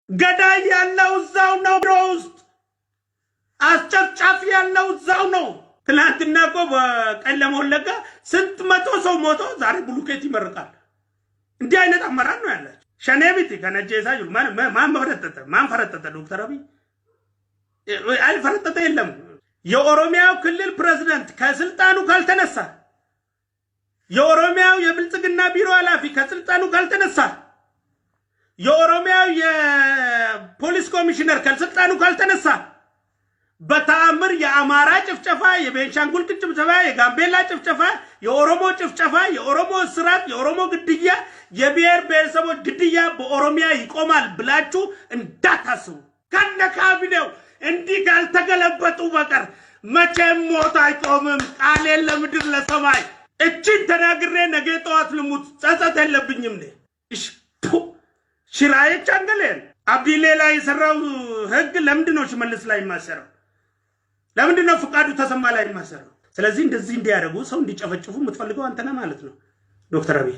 ገዳይ ያለው እዛው ነው ሮስት አስጨፍጫፊ ያለው እዛው ነው ትላንትና እኮ በቀለማ ወለጋ ስንት መቶ ሰው ሞቶ ዛሬ ብሉኬት ይመርቃል እንዲህ አይነት አመራር ነው ያላችሁ ሸኔቢቲ ከነጀሳ ይሉ ማን ፈረጠተ ዶክተር አብይ አልፈረጠተ የለም የኦሮሚያው ክልል ፕሬዝዳንት ከስልጣኑ ካልተነሳ የኦሮሚያው የብልጽግና ቢሮ ኃላፊ ከስልጣኑ ካልተነሳ የኦሮሚያው የፖሊስ ኮሚሽነር ከስልጣኑ ካልተነሳ በተአምር የአማራ ጭፍጨፋ የቤንሻንጉል ጭፍጨፋ የጋምቤላ ጭፍጨፋ የኦሮሞ ጭፍጨፋ የኦሮሞ እስራት የኦሮሞ ግድያ የብሔር ብሔረሰቦች ግድያ በኦሮሚያ ይቆማል ብላችሁ እንዳታስቡ ከነ ካቢኔው እንዲህ ካልተገለበጡ በቀር መቼም ሞት አይቆምም ቃል ለምድር ለሰማይ እቺን ተናግሬ ነገ ጠዋት ልሙት ጸጸት የለብኝም ነኝ ሽራዬ ቻንገሌን አብዲሌ ላይ የሰራው ህግ ለምንድነው ሽመልስ ላይ ማሰረው ለምንድነው ፍቃዱ ተሰማ ላይ ማሰረው ስለዚህ እንደዚህ እንዲያደርጉ ሰው እንዲጨፈጭፉ የምትፈልገው አንተና ማለት ነው ዶክተር አብይ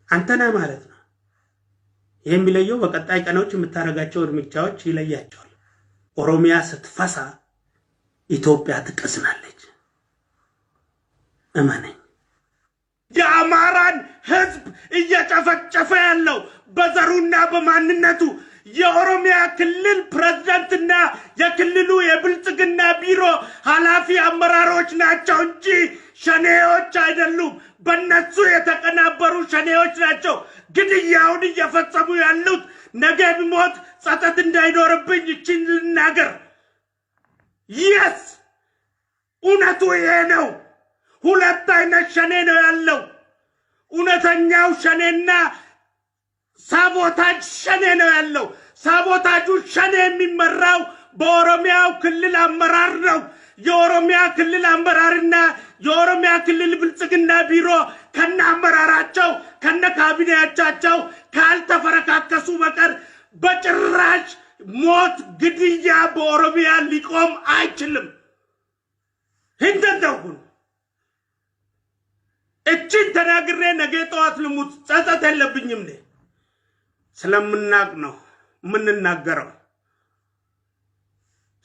አንተና ማለት ነው የሚለየው በቀጣይ ቀኖች የምታረጋቸው እርምጃዎች ይለያቸዋል ኦሮሚያ ስትፈሳ ኢትዮጵያ ትቀስናለች እማነኝ የአማራን ህዝብ እየጨፈጨፈ ያለው በዘሩና በማንነቱ የኦሮሚያ ክልል ፕሬዝዳንትና የክልሉ የብልጽግና ቢሮ ኃላፊ አመራሮች ናቸው እንጂ ሸኔዎች አይደሉም በእነሱ የተቀናበሩ ሸኔዎች ናቸው ግድያውን እየፈጸሙ ያሉት ነገ ቢሞት ጸጸት እንዳይኖርብኝ እቺን ልናገር yes እውነቱ ይሄ ነው ሁለት አይነት ሸኔ ነው ያለው እውነተኛው ሸኔና ሳቦታጅ ሸኔ ነው ያለው ሳቦታጁ ሸኔ የሚመራው በኦሮሚያው ክልል አመራር ነው የኦሮሚያ ክልል አመራርና የኦሮሚያ ክልል ብልጽግና ቢሮ ከነ አመራራቸው ከነ ካቢኔያቸው ካልተፈረካከሱ በቀር በጭራሽ ሞት ግድያ በኦሮሚያ ሊቆም አይችልም እንደደጉን እቺን ተናግሬ ነገ ጠዋት ልሙት ጸጸት የለብኝም ነኝ ስለምናቅ ነው ምንናገረው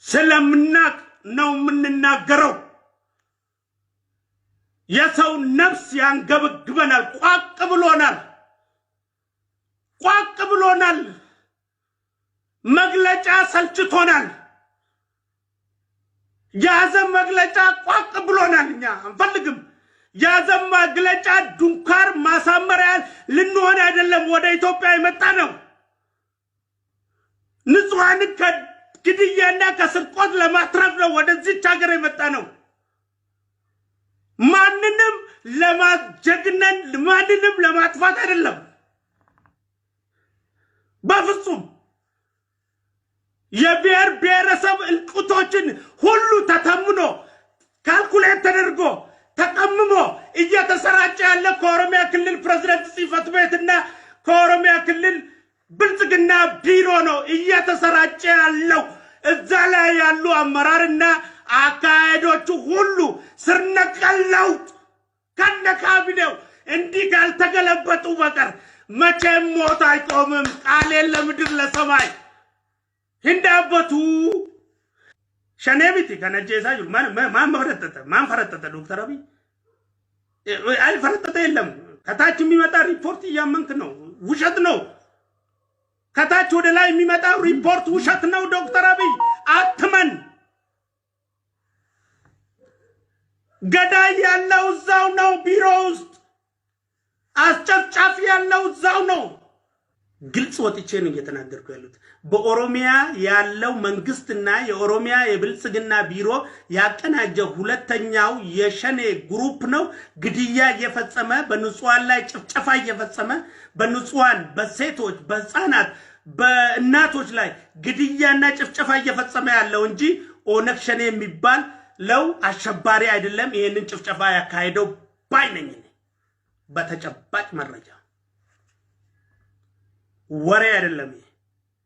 ስለምናቅ ነው ምንናገረው የሰው ነፍስ ያንገበግበናል ቋቅ ብሎናል መግለጫ ሰልችቶናል ያዘም መግለጫ ቋቅ ብሎናል እኛ አንፈልግም ያዘም መግለጫ ዱንካር ማሳመሪያ ልንሆን አይደለም ወደ ኢትዮጵያ የመጣ ነው ንጹሃን ከግድያና ከስርቆት ለማትረፍ ነው ወደዚህ ሀገር የመጣ ነው ማንንም ለማጀግነን ማንንም ለማጥፋት አይደለም በፍጹም የብሔር ብሔረሰብ እንቁቶችን ሁሉ ተተምኖ ካልኩሌት ተደርጎ ተቀምሞ እየተሰራጨ ያለ ከኦሮሚያ ክልል ፕሬዝዳንት ጽሕፈት ቤትና ከኦሮሚያ ክልል ብልጽግና ቢሮ ነው እየተሰራጨ ያለው እዛ ላይ ያሉ አመራርና አካሄዶቹ ሁሉ ስርነቀል ለውጥ ከነ ካቢኔው እንዲህ ካልተገለበጡ በቀር መቼም ሞት አይቆምም ቃል ለምድር ለሰማይ እንዳበቱ ሸኔቢቲ ከነጀሳ ይሉ ማን ፈረጠተ ዶክተር አብይ አልፈረጠተ የለም ከታች የሚመጣ ሪፖርት እያመንክ ነው ውሸት ነው ከታች ወደ ላይ የሚመጣው ሪፖርት ውሸት ነው ዶክተር አብይ አትመን ገዳይ ያለው እዛው ነው ቢሮ ውስጥ አስጨፍጫፊ ያለው እዛው ነው ግልጽ ወጥቼ ነው እየተናገርኩ ያሉት በኦሮሚያ ያለው መንግስትና የኦሮሚያ የብልጽግና ቢሮ ያቀናጀው ሁለተኛው የሸኔ ግሩፕ ነው ግድያ እየፈጸመ በንጹሃን ላይ ጭፍጨፋ እየፈጸመ በንጹሃን በሴቶች በህፃናት በእናቶች ላይ ግድያና ጭፍጨፋ እየፈጸመ ያለው እንጂ ኦነግ ሸኔ የሚባል ለው አሸባሪ አይደለም ይሄንን ጭፍጨፋ ያካሄደው ባይነኝ በተጨባጭ መረጃ ወሬ አይደለም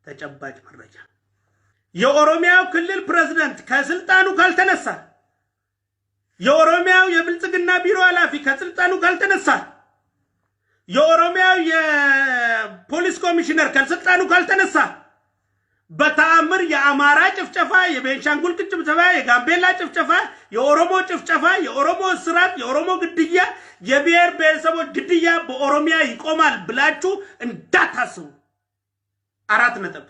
ተጨባጭ መረጃ የኦሮሚያው ክልል ፕሬዝዳንት ከስልጣኑ ካልተነሳ የኦሮሚያው የብልጽግና ቢሮ ኃላፊ ከስልጣኑ ካልተነሳ የኦሮሚያ የፖሊስ ኮሚሽነር ከስልጣኑ ካልተነሳ በተአምር የአማራ ጭፍጨፋ የቤንሻንጉል ጭፍጨፋ የጋምቤላ ጭፍጨፋ የኦሮሞ ጭፍጨፋ የኦሮሞ እስራት የኦሮሞ ግድያ የብሔር ብሔረሰቦች ግድያ በኦሮሚያ ይቆማል ብላችሁ እንዳታስቡ 4 ነጥብ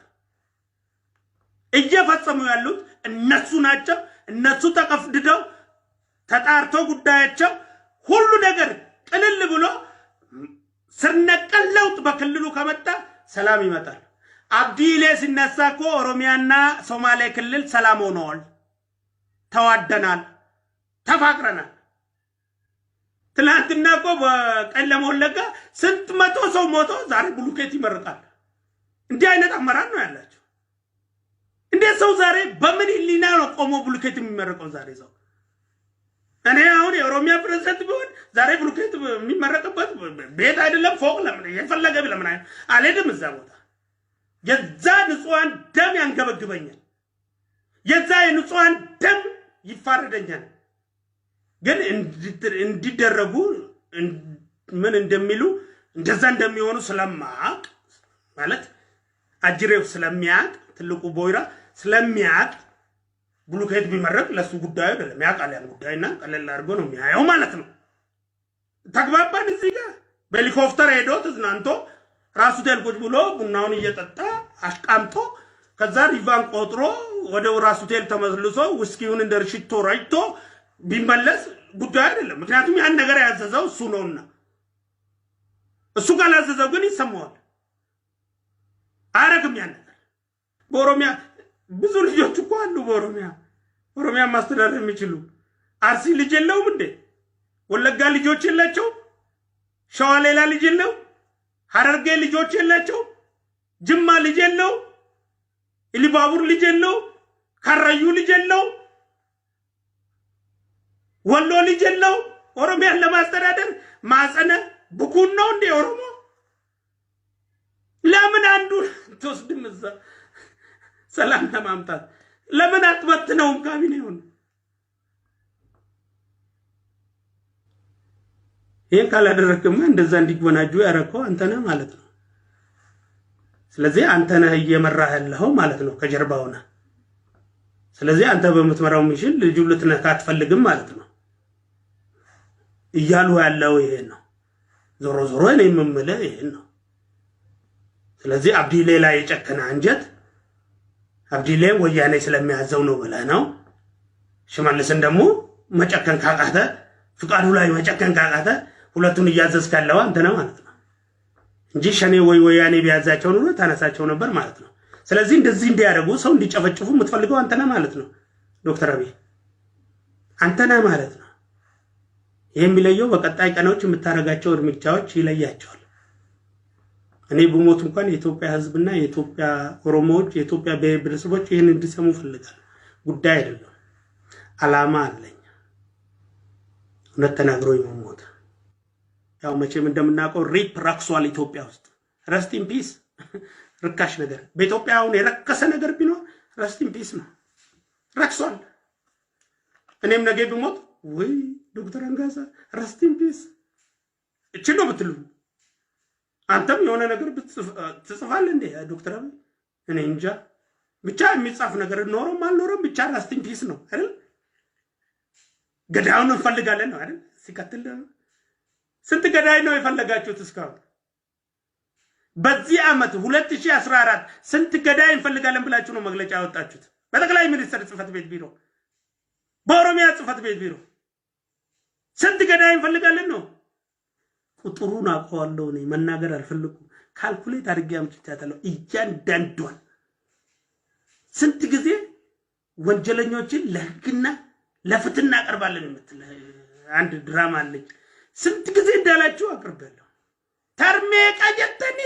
እየፈጸሙ ያሉት እነሱ ናቸው እነሱ ተቀፍድደው ተጣርቶ ጉዳያቸው ሁሉ ነገር ቅልል ብሎ ስርነቀል ለውጥ በክልሉ ከመጣ ሰላም ይመጣል አብዲሌ ሲነሳኮ ኦሮሚያና ሶማሌ ክልል ሰላም ሆነዋል ተዋደናል ተፋቅረናል ትላንትናኮ በቀለም ወለጋ ስንት መቶ ሰው ሞቶ ዛሬ ብሉኬት ይመርቃል እንዲህ አይነት አመራር ነው ያላችሁ እንዴ ሰው ዛሬ በምን ሊና ነው ቆሞ ብሉኬት የሚመረቀው ዛሬ ሰው እኔ አሁን የኦሮሚያ ፕሬዝዳንት ቢሆን ዛሬ ብሉኬት የሚመረቅበት ቤት አይደለም ፎቅ ለምን የፈለገ ለምን አልሄድም እዛ ቦታ የዛ ንጹሃን ደም ያንገበግበኛል የዛ ንጹሃን ደም ይፋረደኛል ግን እንዲደረጉ ምን እንደሚሉ እንደዛ እንደሚሆኑ ስለማቅ ማለት አጅሬው ስለሚያቅ ትልቁ ቦይራ ስለሚያቅ ብሉኬት ቢመረቅ ለሱ ጉዳዩ አይደለም ያቃል ያን ጉዳይና ቀለል አድርጎ ነው የሚያየው ማለት ነው ተግባባን እዚህ ጋር በሄሊኮፕተር ሄዶ ተዝናንቶ ራሱ ተልቆጭ ብሎ ቡናውን እየጠጣ አሽቃምጦ ከዛ ሪቫን ቆጥሮ ወደ ራሱ ቴል ተመልሶ ውስኪውን እንደርሽቶ ራይቶ ቢመለስ ጉዳይ አይደለም ምክንያቱም ያን ነገር ያዘዘው እሱ ነውና እሱ ካላዘዘው ግን ይሰማዋል አረግም ያን ነገር በኦሮሚያ ብዙ ልጆች እኮ አሉ በኦሮሚያ ማስተዳደር የሚችሉ አርሲ ልጅ የለውም እንዴ ወለጋ ልጆች የላቸው ሸዋ ሌላ ልጅ የለው ሐረርጌ ልጆች የላቸው ጅማ ልጅ የለው ኢሊባቡር ልጅ የለው ካራዩ ልጅ የለው ወሎ ልጅ የለው ኦሮሚያን ለማስተዳደር ማጸነ ብኩን ነው እንዴ ኦሮሞ ለምን አንዱ ተወስድም እዛ ሰላም ለማምጣት ለምን አትበትነውም ካቢኔውን ይሄን ካላደረክማ እንደዛ እንዲጎናጁ ያረከው አንተ ነህ ማለት ነው ስለዚህ አንተ ነህ እየመራህ ያለው ማለት ነው ከጀርባውና ስለዚህ አንተ በመትመራው ሚሽን ልጁ ልትነካ አትፈልግም ማለት ነው እያሉ ያለው ይሄ ነው ዞሮ ዞሮ እኔ የምምልህ ይሄ ነው ስለዚህ አብዲሌ ላይ የጨከነ አንጀት አብዲሌ ወያኔ ስለሚያዘው ነው ብለህ ነው ሽመልስን ደግሞ መጨከን ካቃተ ፍቃዱ ላይ መጨከን ካቃተ ሁለቱን እያዘዝክ ያለው አንተ ነህ ማለት ነው እንጂ ሸኔ ወያኔ ቢያዛቸው ነው ታነሳቸው ነበር ማለት ነው ስለዚህ እንደዚህ እንዲያደርጉ ሰው እንዲጨፈጭፉ የምትፈልገው አንተ ነህ ማለት ነው ዶክተር አብይ አንተ ነህ ማለት ነው የሚለየው በቀጣይ ቀኖች የምታረጋቸው እርምጃዎች ይለያቸዋል እኔ በሞት እንኳን የኢትዮጵያ ህዝብና የኢትዮጵያ ኦሮሞዎች የኢትዮጵያ ብሔረሰቦች ይሄን እንዲሰሙ ፈልጋለሁ ጉዳይ አይደለም አላማ አለኝ ተናግሮ ይሞት ያው መቼም እንደምናውቀው ሪፕ ረክሷል ኢትዮጵያ ውስጥ ረስት ኢን ፒስ ርካሽ ነገር በኢትዮጵያው የረከሰ ነገር ቢኖር ረስት ኢን ፒስ ነው ረክሷል እኔም ነገ ቢሞት ወይ ዶክተር አንጋሳ ረስት ኢን ፒስ እቺ ነው ብትሉ አንተም የሆነ ነገር ትጽፋለህ እንዴ ዶክተር አብይ እኔ እንጃ ብቻ የሚጻፍ ነገር ኖሮም አልኖረም ብቻ ረስት ኢን ፒስ ነው አይደል ገዳዩን እንፈልጋለን ነው አይደል ሲከተል ስንት ገዳይ ነው የፈለጋችሁት እስካሁን በዚህ አመት 2014 ስንት ገዳይ እንፈልጋለን ብላችሁ ነው መግለጫ ያወጣችሁት በጠቅላይ ሚኒስትር ጽፈት ቤት ቢሮ በኦሮሚያ ጽፈት ቤት ቢሮ ስንት ገዳይ እንፈልጋለን ነው ቁጥሩን አውቀዋለሁ እኔ መናገር አልፈልኩም ካልኩሌት አድርጌ አምጥቻለሁ እያንዳንዷን ስንት ጊዜ ወንጀለኞችን ለህግና ለፍትና ቀርባለን የምትል አንድ ድራማ አለኝ ስንት ጊዜ እንዳላችሁ አቅርበለሁ ተርሜ ቀየተኒ